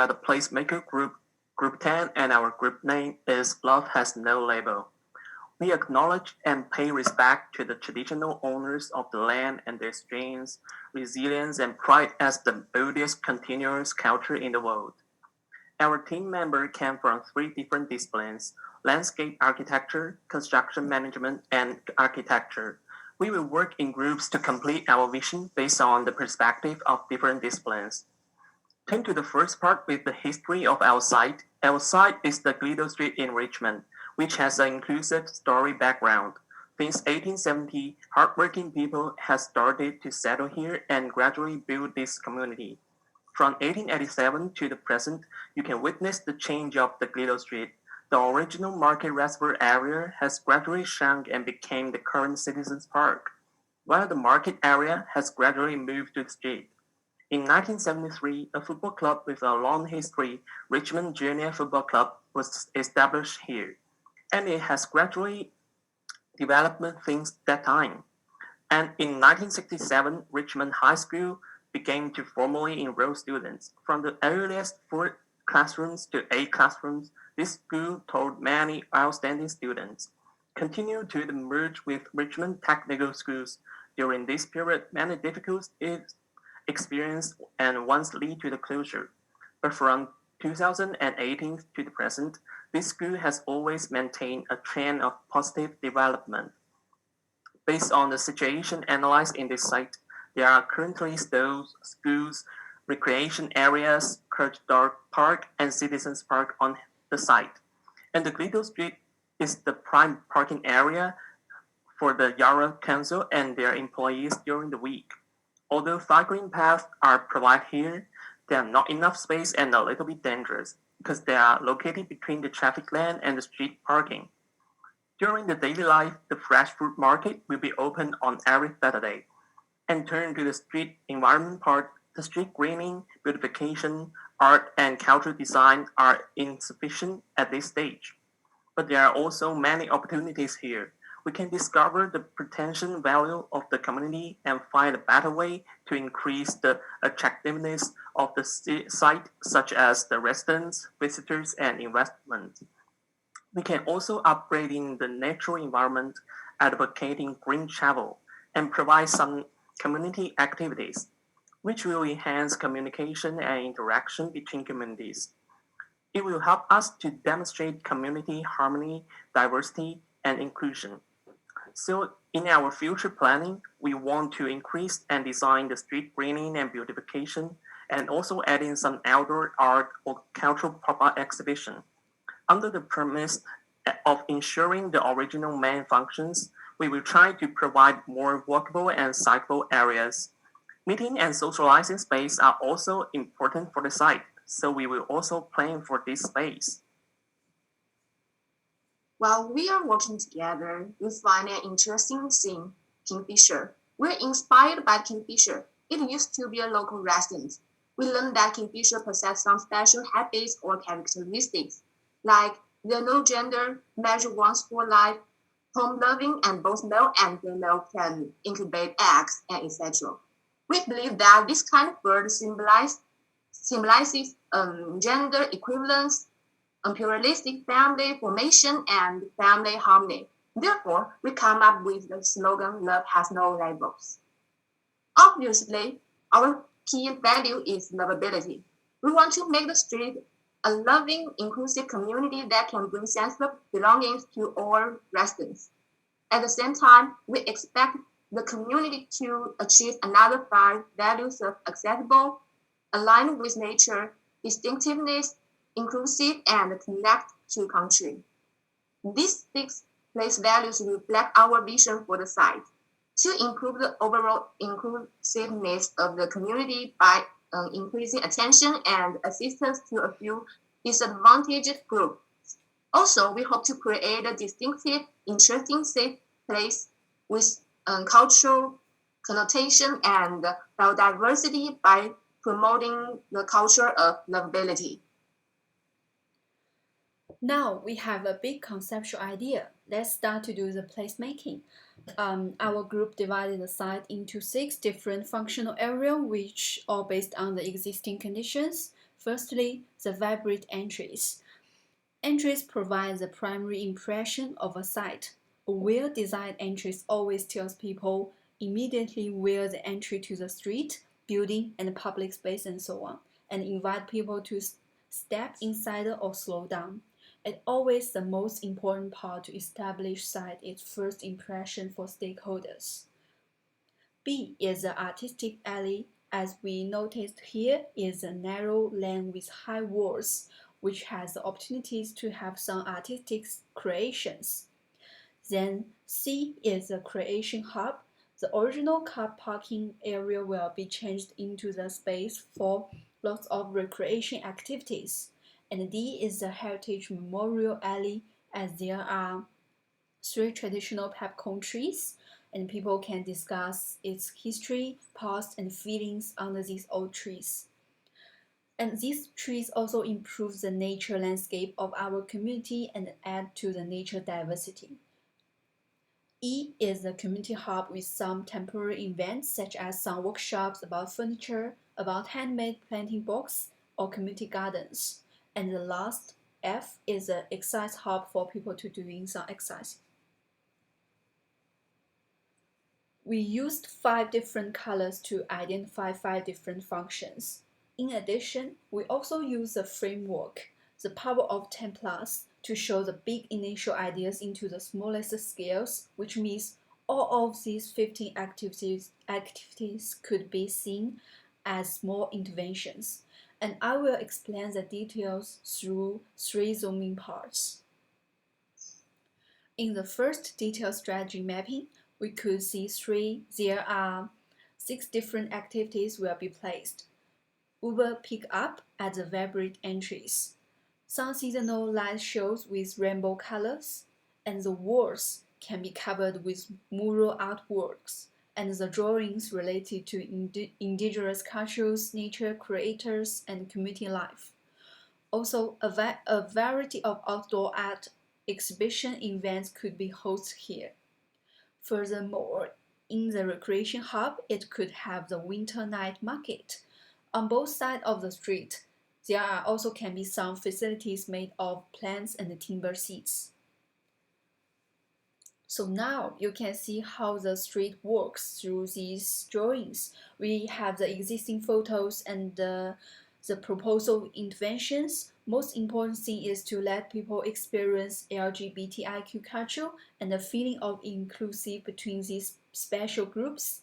are the Placemaker Group 10, and our group name is Love Has No Label. We acknowledge and pay respect to the traditional owners of the land and their strengths, resilience, and pride as the oldest continuous culture in the world. Our team members came from three different disciplines: landscape architecture, construction management, and architecture. We will work in groups to complete our vision based on the perspective of different disciplines. Turn to the first part with the history of our site. Our site is the Gleadell Street in Richmond, which has an inclusive story background. Since 1870, hardworking people have started to settle here and gradually build this community. From 1887 to the present, you can witness the change of the Gleadell Street. The original Market Reservoir area has gradually shrunk and became the current Citizens Park, while the market area has gradually moved to the street. In 1973, a football club with a long history, Richmond Junior Football Club, was established here, and it has gradually developed since that time. And in 1967, Richmond High School began to formally enroll students. From the earliest 4 classrooms to 8 classrooms, this school taught many outstanding students. Continued to merge with Richmond Technical Schools. During this period, many difficulties experienced and once lead to the closure. But from 2018 to the present, this school has always maintained a trend of positive development. Based on the situation analyzed in this site, there are currently schools, recreation areas, Kirchdorf Park, and Citizens Park on the site. And the Gleadell Street is the prime parking area for the Yarra Council and their employees during the week. Although cycling paths are provided here, they are not enough space and a little bit dangerous because they are located between the traffic lane and the street parking. During the daily life, the fresh fruit market will be open on every Saturday. And turn to the street environment part, the street greening, beautification, art, and cultural design are insufficient at this stage. But there are also many opportunities here. We can discover the potential value of the community and find a better way to increase the attractiveness of the site, such as the residents, visitors, and investment. We can also upgrade in the natural environment, advocating green travel, and provide some community activities, which will enhance communication and interaction between communities. It will help us to demonstrate community harmony, diversity, and inclusion. So in our future planning, we want to increase and design the street greening and beautification, and also add in some outdoor art or cultural pop-up exhibition. Under the premise of ensuring the original main functions, we will try to provide more walkable and cyclable areas. Meeting and socializing space are also important for the site, so we will also plan for this space. While we are working together, we find an interesting thing, Kingfisher. We're inspired by Kingfisher. It used to be a local resident. We learned that Kingfisher possess some special habits or characteristics, like there are no gender, measure once for life, home loving, and both male and female can incubate eggs, and etc. We believe that this kind of bird symbolizes gender equivalence, pluralistic family formation, and family harmony. Therefore, we come up with the slogan, "Love has no labels." Obviously, our key value is loveability. We want to make the street a loving, inclusive community that can bring sense of belonging to all residents. At the same time, we expect the community to achieve another 5 values of accessible, aligned with nature, distinctiveness, inclusive, and connect to country. These 6 place values reflect our vision for the site to improve the overall inclusiveness of the community by increasing attention and assistance to a few disadvantaged groups. Also, we hope to create a distinctive, interesting, safe place with cultural connotation and biodiversity by promoting the culture of loveability. Now we have a big conceptual idea. Let's start to do the placemaking. Our group divided the site into 6 different functional areas, which are based on the existing conditions. Firstly, the vibrant entries. Entries provide the primary impression of a site. A well-designed entry always tells people immediately where the entry to the street, building, and public space and so on, and invite people to step inside or slow down. It's always the most important part to establish site its first impression for stakeholders. B is the artistic alley. As we noticed here, is a narrow lane with high walls, which has the opportunities to have some artistic creations. Then C is the creation hub. The original car parking area will be changed into the space for lots of recreation activities. And D is the heritage memorial alley, as there are 3 traditional peppercorn trees, and people can discuss its history, past, and feelings under these old trees. And these trees also improve the nature landscape of our community and add to the nature diversity. E is the community hub with some temporary events such as some workshops about furniture, about handmade planting box, or community gardens. And the last F is the exercise hub for people to doing some exercise. We used 5 different colors to identify 5 different functions. In addition, we also used the framework, the power of 10 plus, to show the big initial ideas into the smallest scales, which means all of these 15 activities could be seen as small interventions. And I will explain the details through 3 zooming parts. In the first detailed strategy mapping, we could see there are 6 different activities will be placed. Uber pick up at the vibrant entries, some seasonal light shows with rainbow colors, and the walls can be covered with mural artworks, and the drawings related to indigenous cultures, nature creators, and community life. Also, a variety of outdoor art exhibition events could be hosted here. Furthermore, in the recreation hub, it could have the winter night market. On both sides of the street, there are also can be some facilities made of plants and timber seats. So now you can see how the street works through these drawings. We have the existing photos and the proposal interventions. Most important thing is to let people experience LGBTIQ culture and the feeling of inclusive between these special groups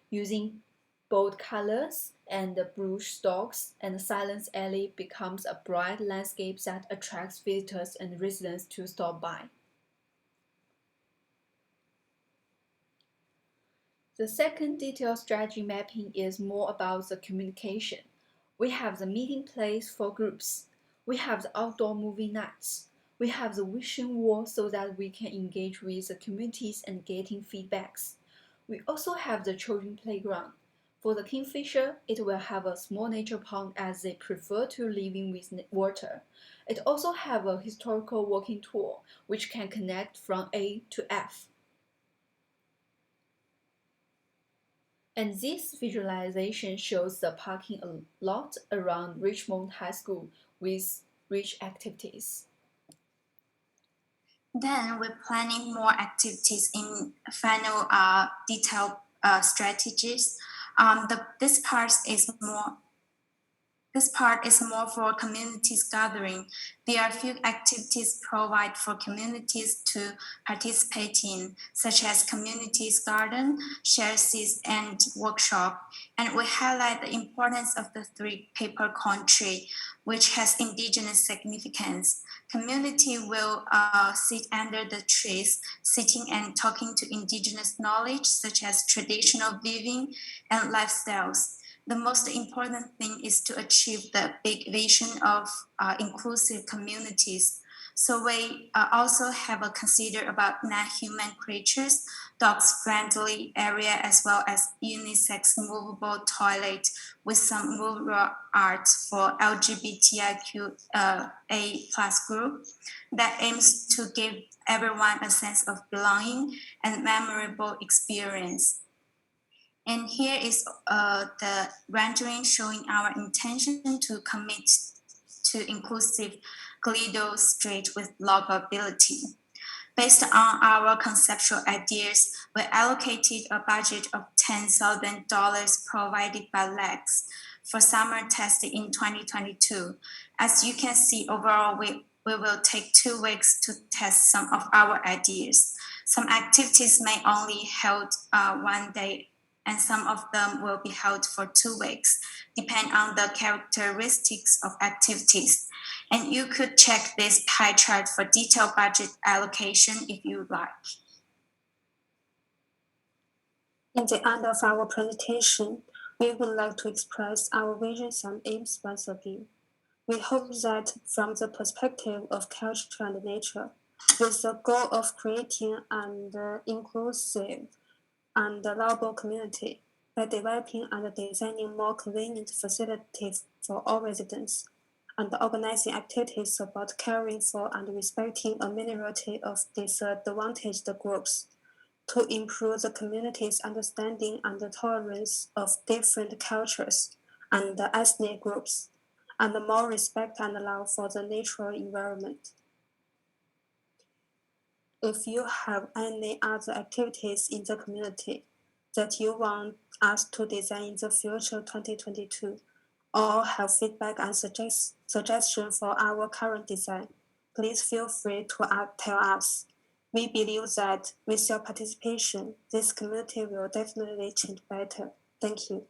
using bold colors and the brush stalks, and the silence alley becomes a bright landscape that attracts visitors and residents to stop by. The second detailed strategy mapping is more about the communication. We have the meeting place for groups. We have the outdoor movie nights. We have the vision wall so that we can engage with the communities and getting feedbacks. We also have the children playground. For the kingfisher, it will have a small nature pond as they prefer to living with water. It also have a historical walking tour which can connect from A to F. And this visualization shows the parking lot around Richmond High School with rich activities. Then we're planning more activities in final detailed strategies. This part is more for communities gathering. There are few activities provided for communities to participate in, such as communities garden, share seats, and workshop. And we highlight the importance of the 3 peppercorn tree, which has indigenous significance. Community will sit under the trees, sitting and talking to indigenous knowledge, such as traditional living and lifestyles. The most important thing is to achieve the big vision of inclusive communities. So we also have a consider about non-human creatures, dogs-friendly area, as well as unisex movable toilet with some mural art for LGBTIQ A+ group that aims to give everyone a sense of belonging and memorable experience. And here is the rendering showing our intention to commit to inclusive Gleadell Street with loveability. Based on our conceptual ideas, we allocated a budget of $10,000 provided by LEX for summer testing in 2022. As you can see, overall, we will take 2 weeks to test some of our ideas. Some activities may only held 1 day, and some of them will be held for 2 weeks, depending on the characteristics of activities. And you could check this pie chart for detailed budget allocation if you like. In the end of our presentation, we would like to express our visions and aims once again. We hope that from the perspective of culture and nature, with the goal of creating an inclusive and lovable community by developing and designing more convenient facilities for all residents, and organizing activities about caring for and respecting a minority of disadvantaged groups to improve the community's understanding and tolerance of different cultures and ethnic groups, and more respect and love for the natural environment. If you have any other activities in the community that you want us to design in the future 2022, or have feedback and suggestion for our current design, please feel free to tell us. We believe that with your participation, this community will definitely change better. Thank you.